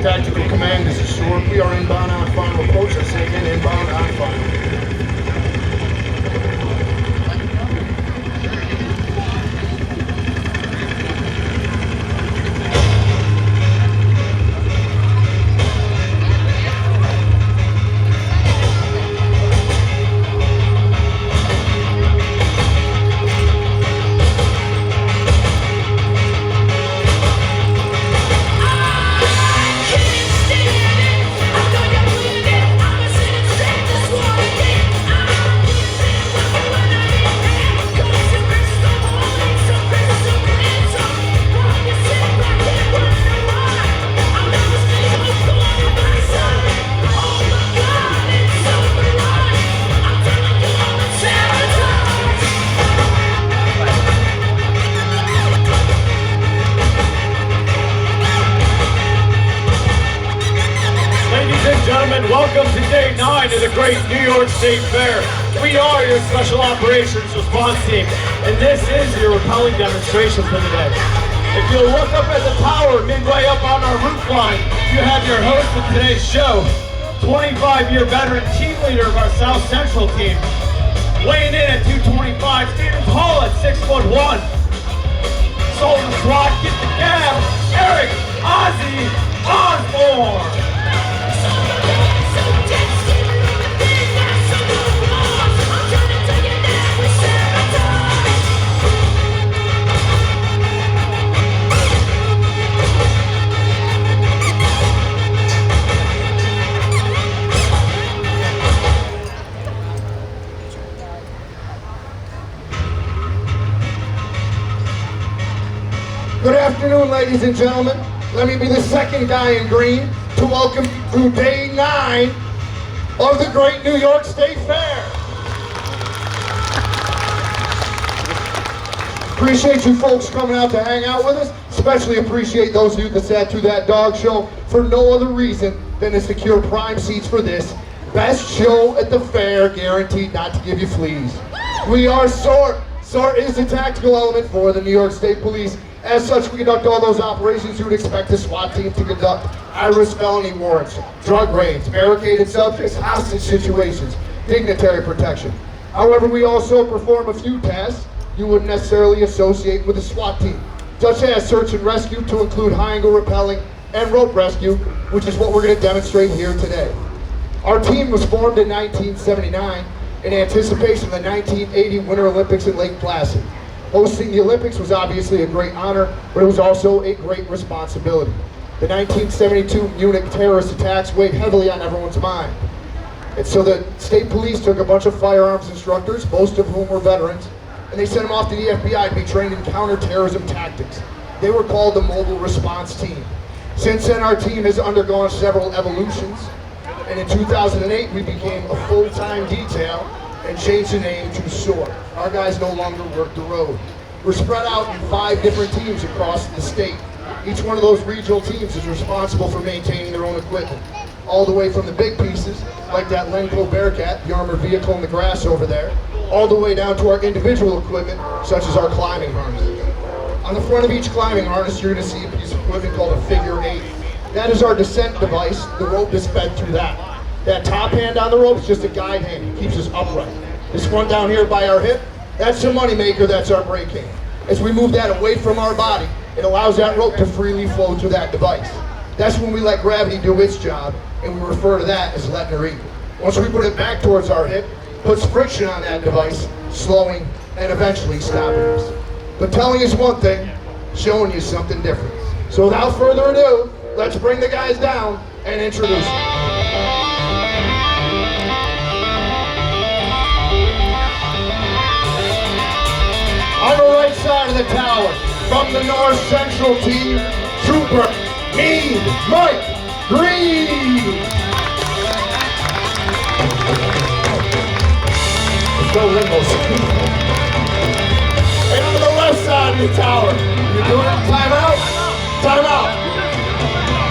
Tactical Command, this is Short. We are inbound on final approach. I say again, inbound on final. Welcome to day 9 of the Great New York State Fair. We are your Special Operations Response Team, and this is your rappelling demonstration for the day. If you'll look up at the tower midway up on our roof line, you have your host of today's show, 25-year veteran team leader of our South Central team, weighing in at 225, standing tall at 6'1". Sold the SWAT, get the cab, Eric Ozzy Osborne. Good afternoon, ladies and gentlemen. Let me be the second guy in green to welcome you to day 9 of the Great New York State Fair. Appreciate you folks coming out to hang out with us. Especially appreciate those of you that sat through that dog show for no other reason than to secure prime seats for this best show at the fair, guaranteed not to give you fleas. We are SORT. SORT is the tactical element for the New York State Police. As such, we conduct all those operations you would expect a SWAT team to conduct. High-risk felony warrants, drug raids, barricaded subjects, hostage situations, dignitary protection. However, we also perform a few tasks you wouldn't necessarily associate with a SWAT team, such as search and rescue to include high-angle rappelling and rope rescue, which is what we're going to demonstrate here today. Our team was formed in 1979 in anticipation of the 1980 Winter Olympics in Lake Placid. Hosting the Olympics was obviously a great honor, but it was also a great responsibility. The 1972 Munich terrorist attacks weighed heavily on everyone's mind. And so the state police took a bunch of firearms instructors, most of whom were veterans, and they sent them off to the FBI to be trained in counterterrorism tactics. They were called the Mobile Response Team. Since then, our team has undergone several evolutions, and in 2008, we became a full-time detail and changed the name to SORT. Our guys no longer work the road. We're spread out in 5 different teams across the state. Each one of those regional teams is responsible for maintaining their own equipment. All the way from the big pieces, like that Lenco Bearcat, the armored vehicle in the grass over there, all the way down to our individual equipment, such as our climbing harnesses. On the front of each climbing harness, you're going to see a piece of equipment called a figure 8. That is our descent device. The rope is fed through that. That top hand on the rope is just a guide hand. It keeps us upright. This one down here by our hip, that's the money maker, that's our brake hand. As we move that away from our body, it allows that rope to freely flow through that device. That's when we let gravity do its job, and we refer to that as letting her eat. Once we put it back towards our hip, puts friction on that device, slowing and eventually stopping us. But telling is one thing, showing you something different. So without further ado, let's bring the guys down and introduce them. On the right side of the tower, from the North Central team, Trooper Mean Mike Green. Let's go Limbos. And on the left side of the tower, you're doing it. Time out. Time out.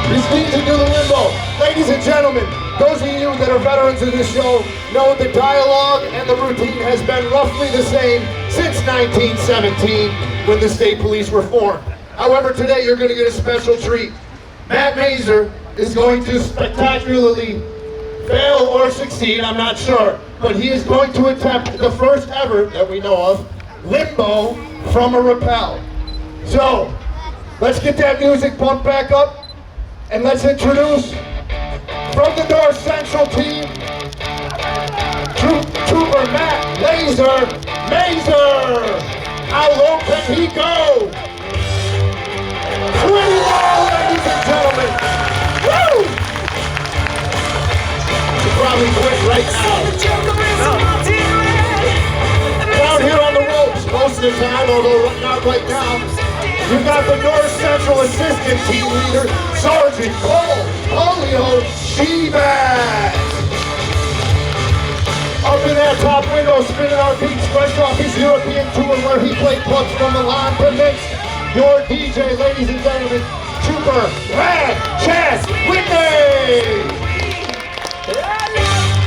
This needs to do the limbo. Ladies and gentlemen, those of you that are veterans of this show know the dialogue and the routine has been roughly the same since 1917 when the state police were formed. However, today you're going to get a special treat. Matt Mazer is going to spectacularly fail or succeed, I'm not sure. But he is going to attempt the first ever that we know of, limbo from a rappel. So, let's get that music pumped back up, and let's introduce, from the North Central team, Trooper Matt Laser Mazer. How low can he go? Pretty low, ladies and gentlemen. Woo! You probably quit right now. Down here on the ropes most of the time, although not right now. You've got the North Central Assistant Team Leader, Sergeant Cole Polio Shebat. Up in that top window, spinning our beats, fresh off his European tour where he played clubs from Milan to Minsk. Your DJ, ladies and gentlemen, Trooper Rad Chess Whitney!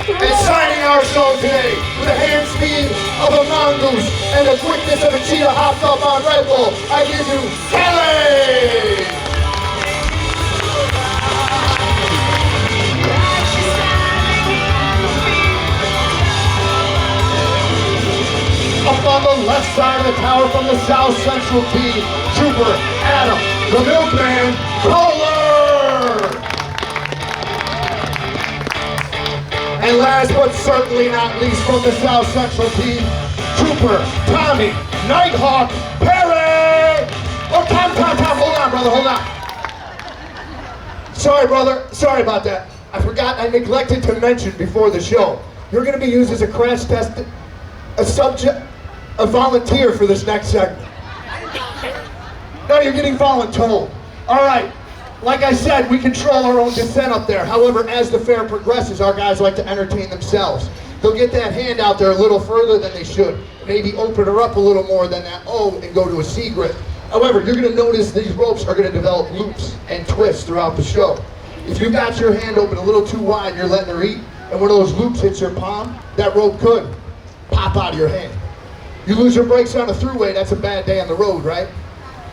And signing our show today, with the hand speed of a mongoose and the quickness of a cheetah hopped up on Red Bull, I give you Kelly! Up on the left side of the tower from the South Central team, Trooper Adam, the Milkman Kohler! And last but certainly not least from the South Central team, Trooper Tommy Nighthawk Perry! Oh, Tom, hold on, brother, hold on. Sorry, brother, sorry about that. I forgot, I neglected to mention before the show. You're gonna be used as a crash test, a volunteer for this next segment. No, you're getting voluntold. All right, like I said, we control our own descent up there. However, as the fair progresses, our guys like to entertain themselves. They'll get that hand out there a little further than they should. Maybe open her up a little more than that O and go to a C grip. However, you're gonna notice these ropes are gonna develop loops and twists throughout the show. If you got your hand open a little too wide, you're letting her eat, and one of those loops hits your palm, that rope could pop out of your hand. You lose your brakes on a thruway, that's a bad day on the road, right?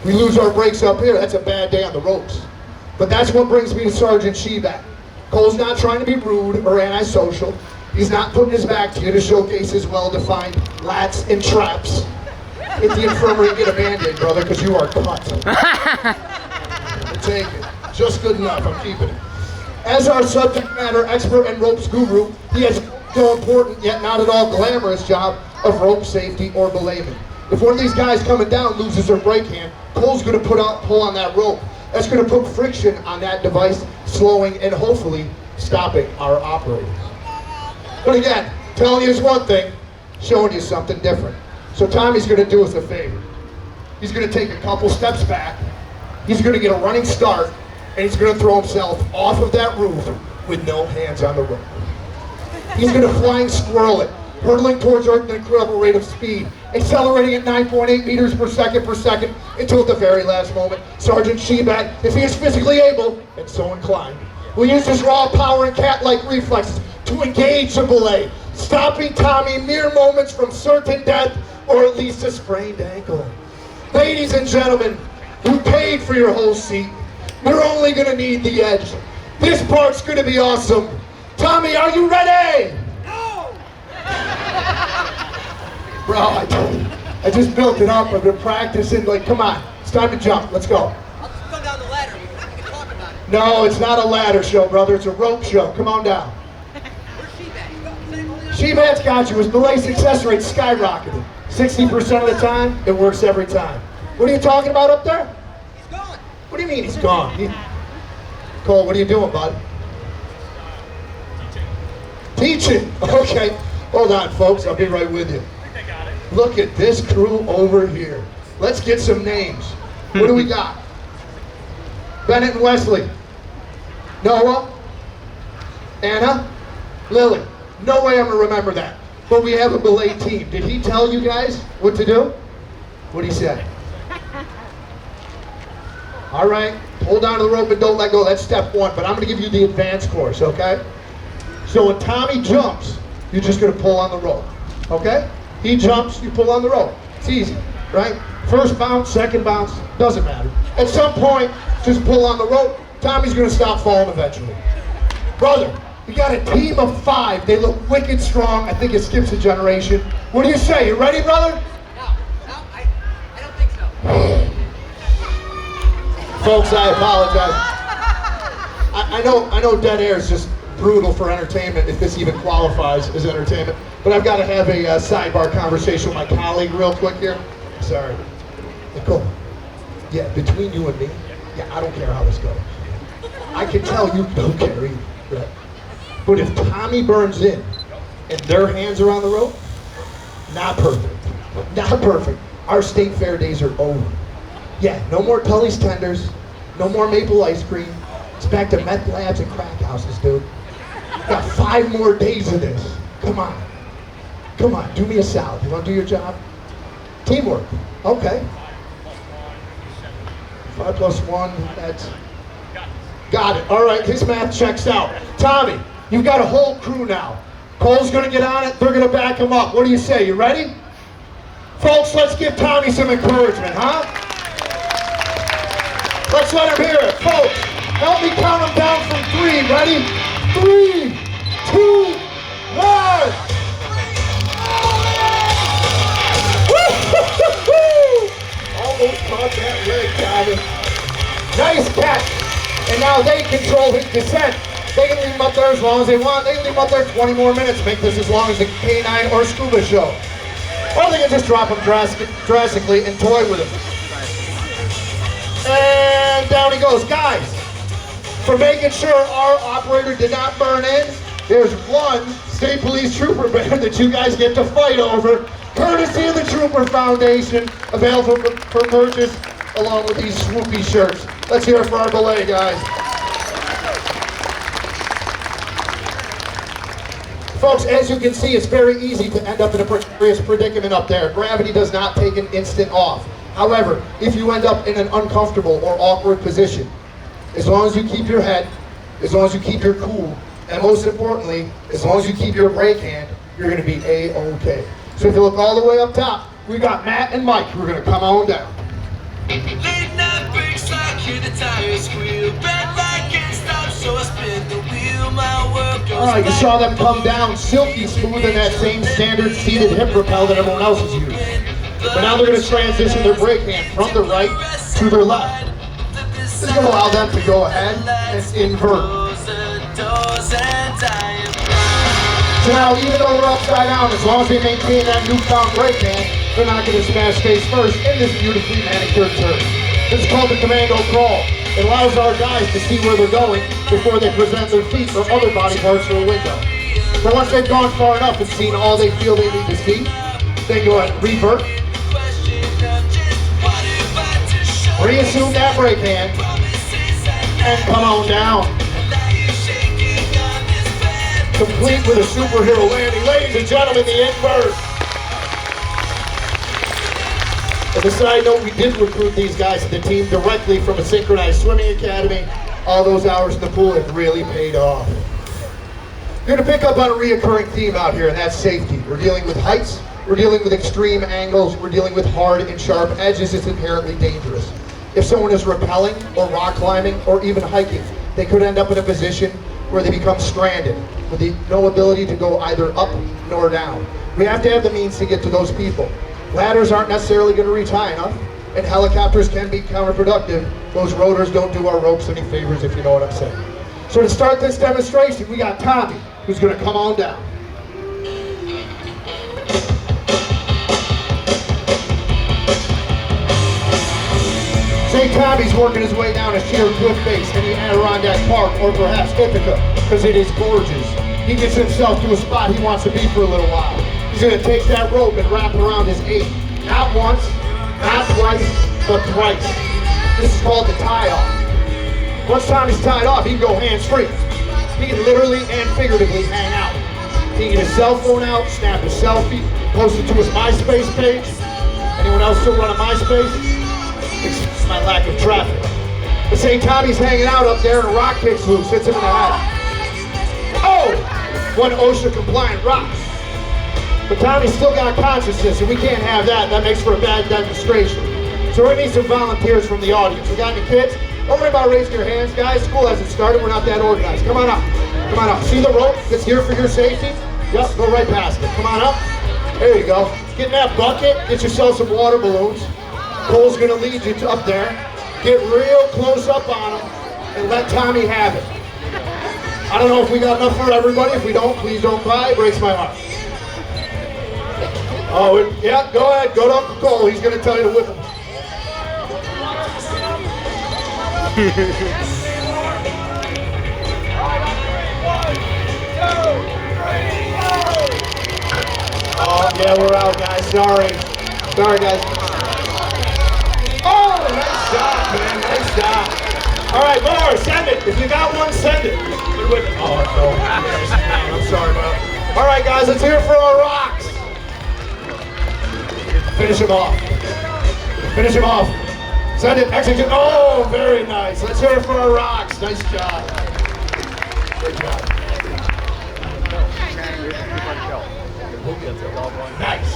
We lose our brakes up here, that's a bad day on the ropes. But that's what brings me to Sergeant Shebat. Cole's not trying to be rude or antisocial. He's not putting his back to you to showcase his well-defined lats and traps. Hit the infirmary and get a Band-Aid, brother, because you are cut. Take it. Just good enough, I'm keeping it. As our subject matter expert and ropes guru, he has no important yet not at all glamorous job of rope safety or belayment. If one of these guys coming down loses their brake hand, Cole's going to pull on that rope. That's going to put friction on that device, slowing and hopefully stopping our operators. But again, telling you is one thing, showing you something different. So Tommy's going to do us a favor. He's going to take a couple steps back, he's going to get a running start, and he's going to throw himself off of that roof with no hands on the rope. He's going to flying squirrel it, hurtling towards Earth at an incredible rate of speed, accelerating at 9.8 meters per second until at the very last moment, Sergeant Shebat, if he is physically able and so inclined, will use his raw power and cat-like reflexes to engage the belay, stopping Tommy mere moments from certain death or at least a sprained ankle. Ladies and gentlemen, you paid for your whole seat. You're only going to need the edge. This part's going to be awesome. Tommy, are you ready? No! Bro, I just built it up. I've been practicing. Like, come on. It's time to jump. Let's go. I'll just go down the ladder. We can talk about it. No, it's not a ladder show, brother. It's a rope show. Come on down. Where's Shebat? Shebat's got you. His belay success rate skyrocketed. 60% of the time, it works every time. What are you talking about up there? He's gone. What do you mean he's gone? Cole, what are you doing, bud? Teaching. Okay. Hold on, folks. I'll be right with you. Look at this crew over here. Let's get some names. What do we got? Bennett and Wesley. Noah. Anna. Lily. No way I'm going to remember that. But we have a belay team. Did he tell you guys what to do? What'd he say? All right. Hold on to the rope and don't let go. That's step one. But I'm going to give you the advanced course, okay? So when Tommy jumps, you're just going to pull on the rope, okay? He jumps, you pull on the rope. It's easy, right? First bounce, second bounce, doesn't matter. At some point, just pull on the rope, Tommy's gonna stop falling eventually. Brother, we got a team of 5. They look wicked strong. I think it skips a generation. What do you say? You ready, brother? No, I don't think so. Folks, I apologize. I know dead air is just brutal for entertainment, if this even qualifies as entertainment. But I've got to have a sidebar conversation with my colleague real quick here. Sorry. Nicole. Yeah, between you and me, yeah, I don't care how this goes. I can tell you don't care either. Right? But if Tommy burns in and their hands are on the rope, not perfect. Not perfect. Our state fair days are over. Yeah, no more Tully's tenders, no more maple ice cream. It's back to meth labs and crack houses, dude. Got 5 more days of this. Come on. Come on, do me a solid. You want to do your job? Teamwork. Okay. 5 plus 1, that's... Got it. All right, his math checks out. Tommy, you've got a whole crew now. Cole's going to get on it. They're going to back him up. What do you say? You ready? Folks, let's give Tommy some encouragement, huh? Let's let him hear it. Folks, help me count them down from 3. Ready? 3, 2, 1. Almost caught that leg, Tommy. Nice catch. And now they control his descent. They can leave him up there as long as they want. They can leave him up there 20 more minutes, make this as long as the K9 or Scuba show. Or they can just drop him drastically and toy with him. And down he goes. Guys, for making sure our operator did not burn in, there's 1 state police trooper bear that you guys get to fight over, courtesy of the Trooper Foundation, available for purchase along with these swoopy shirts. Let's hear it for our belay, guys. Folks, as you can see, it's very easy to end up in a precarious predicament up there. Gravity does not take an instant off. However, if you end up in an uncomfortable or awkward position, as long as you keep your head, as long as you keep your cool, and most importantly, as long as you keep your brake hand, you're going to be A-OK. So if you look all the way up top, we got Matt and Mike who are going to come on down. Late night breaks, I hear the tires squeal. Red light can't stop, so I spin the wheel. My work goes All right, you saw them come down silky smooth in that same standard seated hip rappel that everyone else is using. But now they're going to transition their brake hand from the right to their left. This is going to allow them to go ahead and invert. So now, even though they're upside down, as long as they maintain that newfound brake hand, they're not going to smash face first in this beautifully manicured turn. This is called the commando crawl. It allows our guys to see where they're going before they present their feet or other body parts through a window. But once they've gone far enough and seen all they feel they need to see, they go ahead and revert. Reassume that brake hand and come on down. Complete with a superhero landing. Ladies and gentlemen, the invert. As a side note, we did recruit these guys to the team directly from a synchronized swimming academy. All those hours in the pool have really paid off. You're going to pick up on a reoccurring theme out here, and that's safety. We're dealing with heights, we're dealing with extreme angles, we're dealing with hard and sharp edges. It's inherently dangerous. If someone is rappelling or rock climbing or even hiking, they could end up in a position where they become stranded with no ability to go either up nor down. We have to have the means to get to those people. Ladders aren't necessarily going to reach high enough, and helicopters can be counterproductive. Those rotors don't do our ropes any favors, if you know what I'm saying. So to start this demonstration, we got Tommy, who's going to come on down. Say Tommy's working his way down a sheer cliff face in the Adirondack Park, or perhaps Ithaca, because it is gorgeous. He gets himself to a spot he wants to be for a little while. He's going to take that rope and wrap it around his 8. Not once, not twice, but thrice. This is called the tie-off. Once Tommy's tied off, he can go hands-free. He can literally and figuratively hang out. He can get his cell phone out, snap a selfie, post it to his MySpace page. Anyone else still running MySpace? Excuse my lack of traffic. But say Tommy's hanging out up there and a rock kicks loose, hits him in the head. Oh! One OSHA-compliant rock. But Tommy's still got consciousness, and we can't have that. That makes for a bad demonstration. So we need some volunteers from the audience. We got any kids? Don't worry about raising your hands, guys. School hasn't started. We're not that organized. Come on up. Come on up. See the rope that's here for your safety? Yep, go right past it. Come on up. There you go. Get in that bucket. Get yourself some water balloons. Cole's going to lead you to up there. Get real close up on him and let Tommy have it. I don't know if we got enough for everybody. If we don't, please don't cry. It breaks my heart. Oh, yeah, go ahead. Go to Uncle Cole. He's going to tell you to whip him. Oh, yeah, we're out, guys. Sorry. Sorry, guys. Oh, nice shot, man. Nice shot. All right, more. Send it. If you got one, send it. Oh, no. I'm sorry, man. All right, guys, let's hear it for our rocks. Finish him off. Finish him off. Send it. Execute. Oh, very nice. Let's hear it for our rocks. Nice job. Great job. Nice.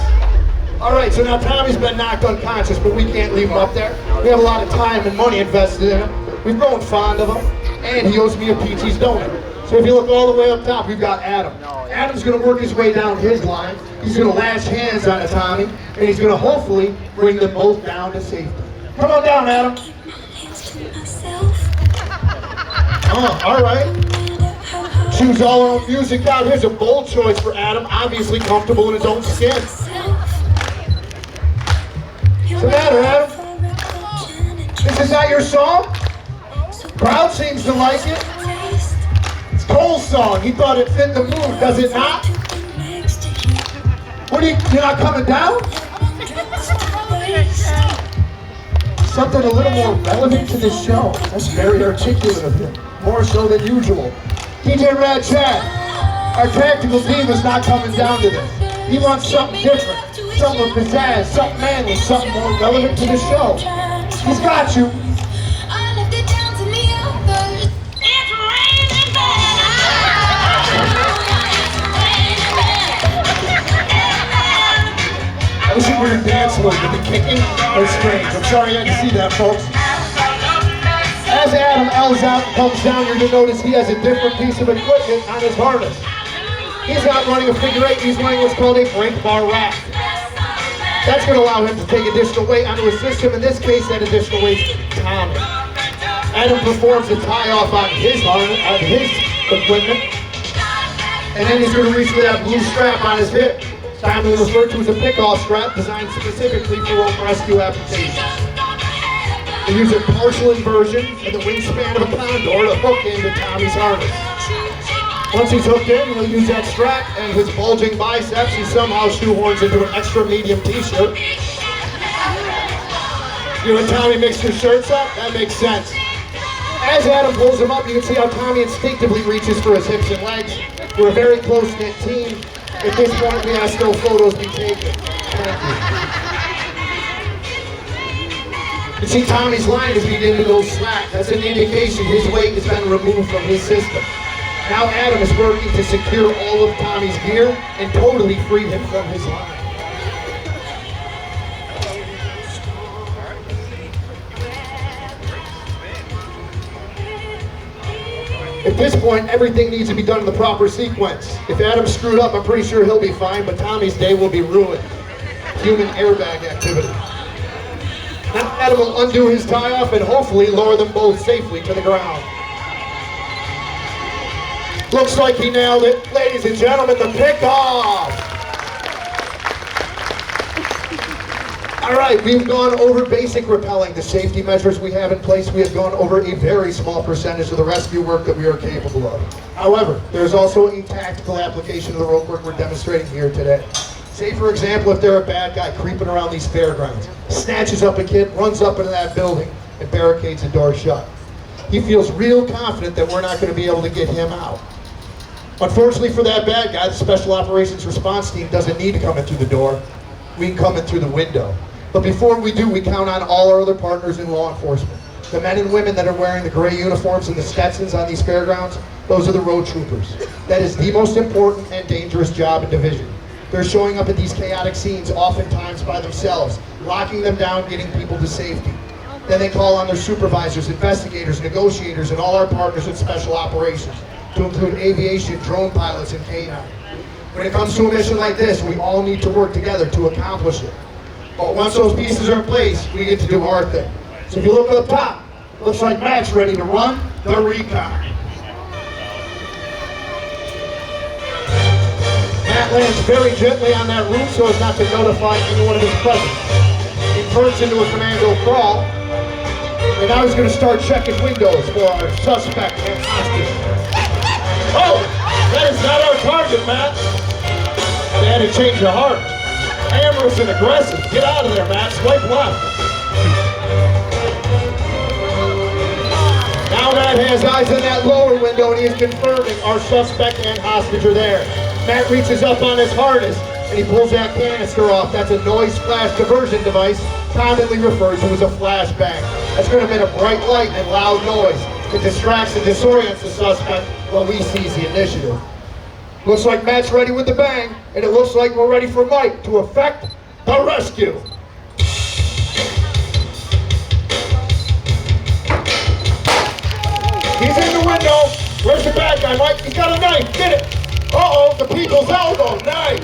All right, so now Tommy's been knocked unconscious, but we can't leave him up there. We have a lot of time and money invested in him. We've grown fond of him, and he owes me a Peachy's donut. So if you look all the way up top, we've got Adam. Adam's going to work his way down his line. He's going to lash hands on Tommy, and he's going to hopefully bring them both down to safety. Come on down, Adam. Oh, all right. Choose all our own music out. Here's a bold choice for Adam, obviously comfortable in his own skin. What's the matter, Adam? This is not your song? Crowd seems to like it. It's Cole's song. He thought it fit the mood. Does it not? What are you're not coming down? Something a little more relevant to this show. That's very articulate of him. More so than usual. DJ Rad Chad, our tactical diva's not coming down to this. He wants something different, something with pizzazz, something manly, something more relevant to the show. He's got you. I wish we were dancing with the kicking or strange. I'm sorry I had to see that, folks. As Adam L's out and comes down, you're going to notice he has a different piece of equipment on his harness. He's not running a figure eight, he's running what's called a brake bar rack. That's going to allow him to take additional weight onto his system. In this case, that additional weight is Tommy. Adam performs a tie-off on his harness, on his equipment, and then he's going to reach for that blue strap on his hip. Commonly referred to as a pick-off strap designed specifically for rope rescue applications. They use a partial inversion and the wingspan of a condor to hook into Tommy's harness. Once he's hooked in, he'll use that strap and his bulging biceps, he somehow shoehorns into an extra medium t-shirt. You and Tommy mix your shirts up? That makes sense. As Adam pulls him up, you can see how Tommy instinctively reaches for his hips and legs. We're a very close-knit team. At this point, we ask no photos be taken. Thank you. You see Tommy's line is beginning to go slack. That's an indication his weight has been removed from his system. Now Adam is working to secure all of Tommy's gear and totally free him from his line. At this point, everything needs to be done in the proper sequence. If Adam's screwed up, I'm pretty sure he'll be fine, but Tommy's day will be ruined. Human airbag activity. Now Adam will undo his tie-off and hopefully lower them both safely to the ground. Looks like he nailed it. Ladies and gentlemen, the pickoff! All right, we've gone over basic rappelling, the safety measures we have in place. We have gone over a very small percentage of the rescue work that we are capable of. However, there's also a tactical application of the rope work we're demonstrating here today. Say, for example, if they're a bad guy creeping around these fairgrounds, snatches up a kid, runs up into that building, and barricades the door shut. He feels real confident that we're not going to be able to get him out. Unfortunately for that bad guy, the Special Operations Response Team doesn't need to come in through the door. We can come in through the window. But before we do, we count on all our other partners in law enforcement. The men and women that are wearing the gray uniforms and the Stetsons on these fairgrounds, those are the road troopers. That is the most important and dangerous job in division. They're showing up at these chaotic scenes oftentimes by themselves, locking them down, getting people to safety. Then they call on their supervisors, investigators, negotiators, and all our partners in special operations, to include aviation, drone pilots, and K9. When it comes to a mission like this, we all need to work together to accomplish it. But once those pieces are in place, we get to do our thing. So if you look up top, looks like Matt's ready to run the recon. Matt lands very gently on that roof so as not to notify anyone of his presence. He turns into a commando crawl, and now he's going to start checking windows for our suspect and hostage. Oh, that is not our target, Matt. They had to change your heart. Amorous and aggressive. Get out of there, Matt. Swipe left. Now Matt has eyes in that lower window, and he is confirming our suspect and hostage are there. Matt reaches up on his harness, and he pulls that canister off. That's a noise flash diversion device, commonly referred to as a flashbang. That's going to emit a bright light and loud noise. It distracts and disorients the suspect while we seize the initiative. Looks like Matt's ready with the bang, and it looks like we're ready for Mike to effect the rescue. He's in the window. Where's the bad guy, Mike? He's got a knife. Get it. Uh-oh, the people's elbow. Nice.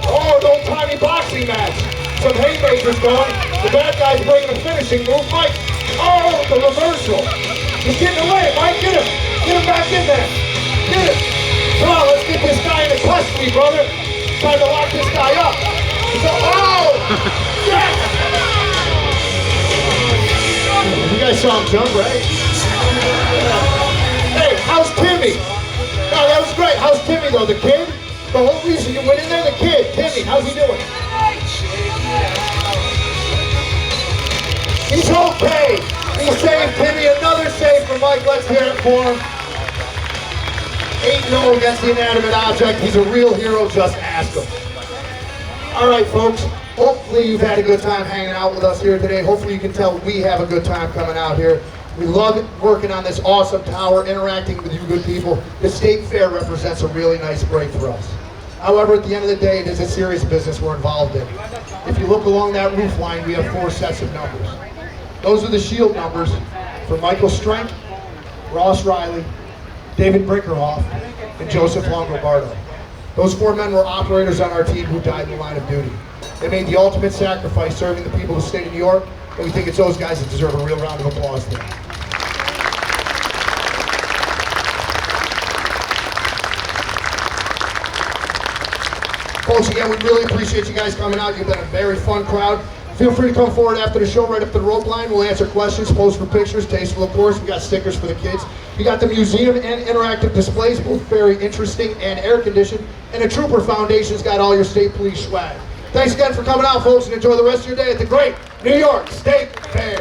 Oh, an old-timey boxing match. Some haymakers going. The bad guy's bringing a finishing move. Mike. Oh, the reversal. He's getting away. Mike, get him. Get him back in there. Get him. Come on, let's get this guy into custody, brother. Time to lock this guy up. Oh! Yes! You guys saw him jump, right? Hey, how's Timmy? No, that was great. How's Timmy, though? The kid? The whole reason you went in there, the kid. Timmy, how's he doing? He's okay. He saved Timmy. Another save for Mike. Let's hear it for him. 8-0 against the inanimate object. He's a real hero. Just ask him. All right, folks. Hopefully you've had a good time hanging out with us here today. Hopefully you can tell we have a good time coming out here. We love working on this awesome tower, interacting with you good people. The State Fair represents a really nice break for us. However, at the end of the day, it is a serious business we're involved in. If you look along that roof line, we have 4 sets of numbers. Those are the shield numbers for Michael Strank, Ross Riley, David Brinkerhoff, and Joseph Longobardo. Those 4 men were operators on our team who died in the line of duty. They made the ultimate sacrifice serving the people of the state of New York, and we think it's those guys that deserve a real round of applause today. Folks, again, we really appreciate you guys coming out. You've been a very fun crowd. Feel free to come forward after the show, right up to the rope line. We'll answer questions, pose for pictures, tasteful, of course. We got stickers for the kids. We got the museum and interactive displays, both very interesting and air-conditioned. And the Trooper Foundation's got all your state police swag. Thanks again for coming out, folks, and enjoy the rest of your day at the great New York State Fair.